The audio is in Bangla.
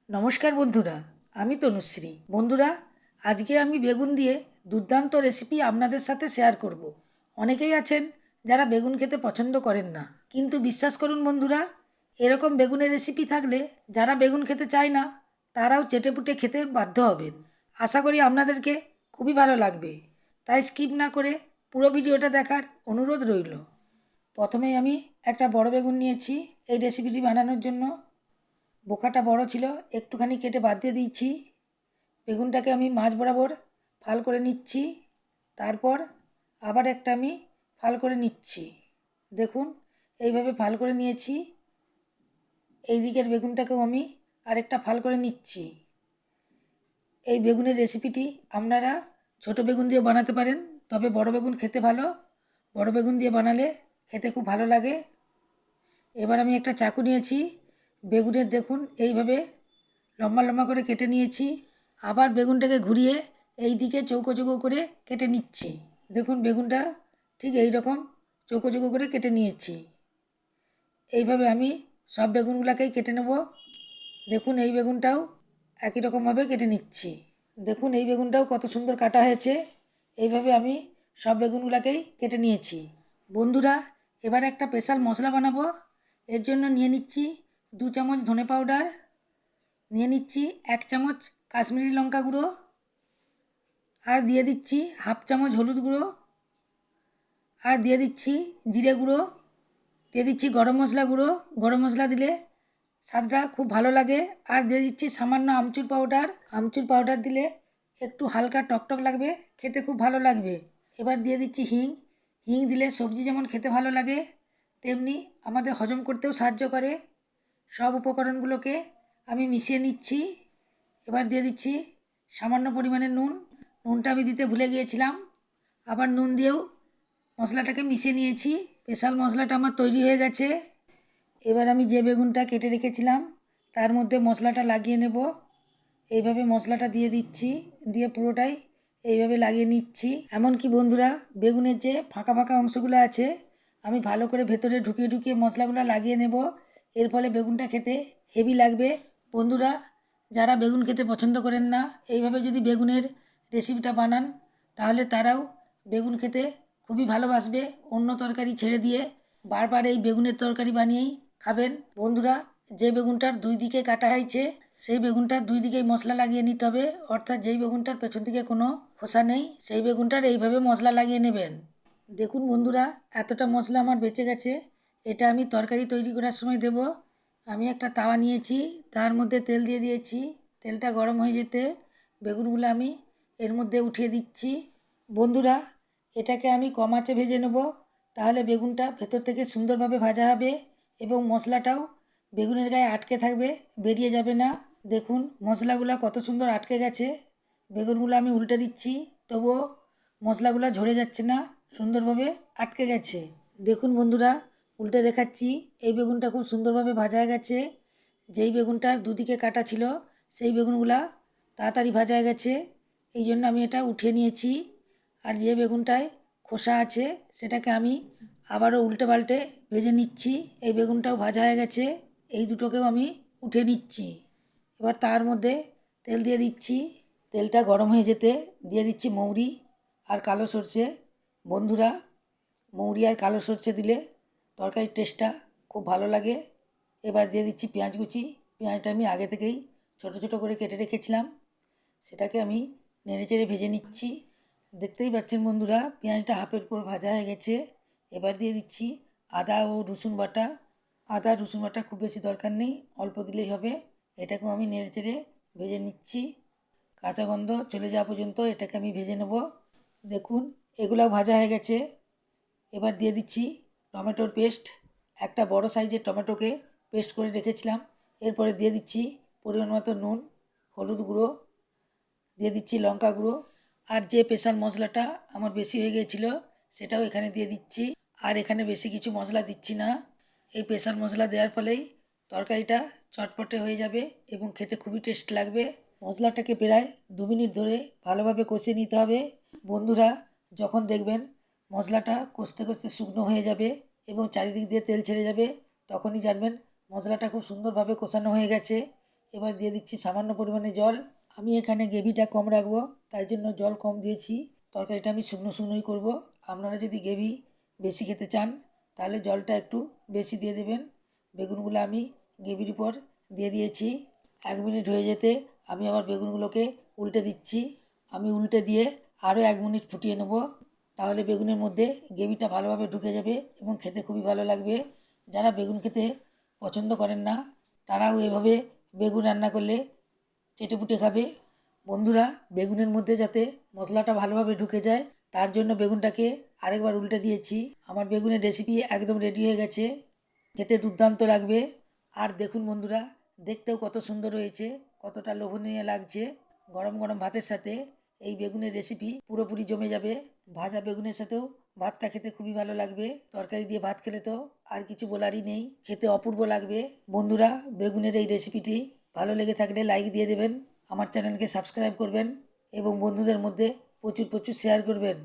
নমস্কার বন্ধুরা, আমি তনুশ্রী। বন্ধুরা, আজকে আমি বেগুন দিয়ে দুর্দান্ত রেসিপি আপনাদের সাথে শেয়ার করব। অনেকেই আছেন যারা বেগুন খেতে পছন্দ করেন না, কিন্তু বিশ্বাস করুন বন্ধুরা, এরকম বেগুনের রেসিপি থাকলে যারা বেগুন খেতে চায় না তারাও চেটেপুটে খেতে বাধ্য হবেন। আশা করি আপনাদেরকে খুবই ভালো লাগবে, তাই স্কিপ না করে পুরো ভিডিওটা দেখার অনুরোধ রইল। প্রথমেই আমি একটা বড় বেগুন নিয়েছি এই রেসিপিটি বানানোর জন্য। বোকাটা বড় ছিল, একটুখানি কেটে বাদ দিয়ে দিয়েছি। বেগুনটাকে আমি মাঝ বরাবর ফাল করে নিচ্ছি, তারপর আবার একটা আমি ফাল করে নিচ্ছি। দেখুন, এইভাবে ফাল করে নিয়েছি। এই দিকের বেগুনটাকেও আমি আরেকটা ফাল করে নিচ্ছি। এই বেগুনের রেসিপিটি আপনারা ছোট বেগুন দিয়ে বানাতে পারেন, তবে বড় বেগুন খেতে ভালো। বড় বেগুন দিয়ে বানালে খেতে খুব ভালো লাগে। এবার আমি একটা চাকু নিয়েছি, বেগুনের দেখুন এইভাবে লম্বা লম্বা করে কেটে নিয়েছি। আবার বেগুনটাকে ঘুরিয়ে এই দিকে চৌকো চৌকো করে কেটে নিচ্ছি। দেখুন, বেগুনটা ঠিক এই রকম চৌকো চৌকো করে কেটে নিয়েছি। এইভাবে আমি সব বেগুনগুলোকেই কেটে নেব। দেখুন, এই বেগুনটাও একই রকমভাবে কেটে নিচ্ছি। দেখুন, এই বেগুনটাও কত সুন্দর কাটা হয়েছে। এইভাবে আমি সব বেগুনগুলোকেই কেটে নিয়েছি। বন্ধুরা, এবার একটা স্পেশাল মশলা বানাবো। এর জন্য নিয়ে নিচ্ছি 2 চামচ ধনে পাউডার, নিয়ে নিচ্ছি 1 চামচ কাশ্মীরি লঙ্কা গুঁড়ো, আর দিয়ে দিচ্ছি হাফ চামচ হলুদ গুঁড়ো, আর দিয়ে দিচ্ছি জিরে গুঁড়ো, দিয়ে দিচ্ছি গরম মশলা গুঁড়ো। গরম মশলা দিলে স্বাদটা খুব ভালো লাগে। আর দিয়ে দিচ্ছি সামান্য আমচুর পাউডার। আমচুর পাউডার দিলে একটু হালকা টকটক লাগবে, খেতে খুব ভালো লাগবে। এবার দিয়ে দিচ্ছি হিং। হিং দিলে সবজি যেমন খেতে ভালো লাগে, তেমনি আমাদের হজম করতেও সাহায্য করে। সব উপকরণগুলোকে আমি মিশিয়ে নিচ্ছি। এবার দিয়ে দিচ্ছি সামান্য পরিমাণে নুন। নুনটা আমি দিতে ভুলে গিয়েছিলাম। আবার নুন দিয়েও মশলাটাকে মিশিয়ে নিয়েছি। স্পেশাল মশলাটা আমার তৈরি হয়ে গেছে। এবার আমি যে বেগুনটা কেটে রেখেছিলাম তার মধ্যে মশলাটা লাগিয়ে নেব। এইভাবে মশলাটা দিয়ে দিচ্ছি, দিয়ে পুরোটাই এইভাবে লাগিয়ে নিচ্ছি। এমনকি বন্ধুরা, বেগুনের যে ফাঁকা ফাঁকা অংশগুলো আছে আমি ভালো করে ভেতরে ঢুকিয়ে ঢুকিয়ে মশলাগুলো লাগিয়ে নেব। এর ফলে বেগুনটা খেতে হেভি লাগবে। বন্ধুরা, যারা বেগুন খেতে পছন্দ করেন না, এইভাবে যদি বেগুনের রেসিপিটা বানান তাহলে তারাও বেগুন খেতে খুবই ভালোবাসবে। অন্য তরকারি ছেড়ে দিয়ে বারবার এই বেগুনের তরকারি বানিয়েই খাবেন। বন্ধুরা, যে বেগুনটার 2 দিকে কাটা হয়েছে সেই বেগুনটার 2 দিকেই মশলা লাগিয়ে নিতে হবে। অর্থাৎ যেই বেগুনটার পেছন দিকে কোনো খোসা নেই সেই বেগুনটার এইভাবে মশলা লাগিয়ে নেবেন। দেখুন বন্ধুরা, এতটা মশলা আমার বেঁচে গেছে। এটা আমি তরকারি তৈরি করার সময় দেব। আমি একটা তাওয়া নিয়েছি, তার মধ্যে তেল দিয়ে দিয়েছি। তেলটা গরম হয়ে যেতে বেগুনগুলো আমি এর মধ্যে উঠিয়ে দিচ্ছি। বন্ধুরা, এটাকে আমি কম আঁচে ভেজে নেব, তাহলে বেগুনটা ভেতর থেকে সুন্দরভাবে ভাজা হবে এবং মশলাটাও বেগুনের গায়ে আটকে থাকবে, বেরিয়ে যাবে না। দেখুন, মশলাগুলো কত সুন্দর আটকে গেছে। বেগুনগুলো আমি উল্টে দিচ্ছি, তবুও মশলাগুলো ঝরে যাচ্ছে না, সুন্দরভাবে আটকে গেছে। দেখুন বন্ধুরা, উল্টে দেখাচ্ছি, এই বেগুনটা খুব সুন্দরভাবে ভাজা হয়ে গেছে। যেই বেগুনটার দুদিকে কাটা ছিল সেই বেগুনগুলা তাড়াতাড়ি ভাজা হয়ে গেছে, এই জন্য আমি এটা উঠিয়ে নিয়েছি। আর যে বেগুনটায় খোসা আছে সেটাকে আমি আবারও উল্টে পাল্টে ভেজে নিচ্ছি। এই বেগুনটাও ভাজা হয়ে গেছে, এই দুটোকেও আমি উঠিয়ে নিচ্ছি। এবার তার মধ্যে তেল দিয়ে দিচ্ছি। তেলটা গরম হয়ে যেতে দিয়ে দিচ্ছি মৌরি আর কালো সরষে। বন্ধুরা, মৌরি আর কালো সরষে দিলে তরকারির টেস্টটা খুব ভালো লাগে। এবার দিয়ে দিচ্ছি পেঁয়াজ কুচি। পেঁয়াজটা আমি আগে থেকেই ছোটো ছোটো করে কেটে রেখেছিলাম, সেটাকে আমি নেড়েচেড়ে ভেজে নিচ্ছি। দেখতেই পাচ্ছেন বন্ধুরা, পেঁয়াজটা হাফের উপর ভাজা হয়ে গেছে। এবার দিয়ে দিচ্ছি আদা ও রসুন বাটা। আদা রসুন বাটা খুব বেশি দরকার নেই, অল্প দিলেই হবে। এটাকেও আমি নেড়েচেড়ে ভেজে নিচ্ছি। কাঁচা গন্ধ চলে যাওয়া পর্যন্ত এটাকে আমি ভেজে নেব। দেখুন, এগুলাও ভাজা হয়ে গেছে। এবার দিয়ে দিচ্ছি টমেটোর পেস্ট। একটা বড় সাইজের টমেটোকে পেস্ট করে রেখেছিলাম। এরপরে দিয়ে দিচ্ছি পরিমাণ মতো নুন, হলুদ গুঁড়ো, দিয়ে দিচ্ছি লঙ্কা গুঁড়ো। আর যে স্পেশাল মশলাটা আমার বেশি হয়ে গিয়েছিলো সেটাও এখানে দিয়ে দিচ্ছি। আর এখানে বেশি কিছু মশলা দিচ্ছি না। এই স্পেশাল মশলা দেওয়ার ফলেই তরকারিটা চটপটে হয়ে যাবে এবং খেতে খুবই টেস্ট লাগবে। মশলাটাকে প্রায় 2 মিনিট ধরে ভালোভাবে কষিয়ে নিতে হবে। বন্ধুরা, যখন দেখবেন মশলাটা কষতে কষতে শুকনো হয়ে যাবে এবং চারিদিক দিয়ে তেল ছেড়ে যাবে, তখনই জানবেন মশলাটা খুব সুন্দরভাবে কষানো হয়ে গেছে। এবার দিয়ে দিচ্ছি সামান্য পরিমাণে জল। আমি এখানে গ্রেভিটা কম রাখবো, তাই জন্য জল কম দিয়েছি। তরকারিটা আমি শুকনো শুকনোই করব। আপনারা যদি গ্রেভি বেশি খেতে চান তাহলে জলটা একটু বেশি দিয়ে দেবেন। বেগুনগুলো আমি গ্রেভির উপর দিয়ে দিয়েছি। 1 মিনিট হয়ে যেতে আমি আবার বেগুনগুলোকে উল্টে দিচ্ছি। আমি উল্টে দিয়ে আরও 1 মিনিট ফুটিয়ে নেব, তাহলে বেগুনের মধ্যে গ্রেভিটা ভালোভাবে ঢুকে যাবে এবং খেতে খুবই ভালো লাগবে। যারা বেগুন খেতে পছন্দ করেন না তারাও এভাবে বেগুন রান্না করলে চেটেপুটে খাবে। বন্ধুরা, বেগুনের মধ্যে যাতে মশলাটা ভালোভাবে ঢুকে যায় তার জন্য বেগুনটাকে আরেকবার উল্টে দিয়েছি। আমার বেগুনের রেসিপি একদম রেডি হয়ে গেছে, খেতে দুর্দান্ত লাগবে। আর দেখুন বন্ধুরা, দেখতেও কত সুন্দর হয়েছে, কতটা লোভনীয় লাগছে। গরম গরম ভাতের সাথে এই বেগুনের রেসিপি পুরোপুরি জমে যাবে। ভাজা বেগুনের সাথেও ভাতটা খেতে খুবই ভালো লাগবে। তরকারি দিয়ে ভাত খেলে তো আর কিছু বলারই নেই, খেতে অপূর্ব লাগবে। বন্ধুরা, বেগুনের এই রেসিপিটি ভালো লেগে থাকলে লাইক দিয়ে দেবেন, আমার চ্যানেলকে সাবস্ক্রাইব করবেন এবং বন্ধুদের মধ্যে প্রচুর প্রচুর শেয়ার করবেন।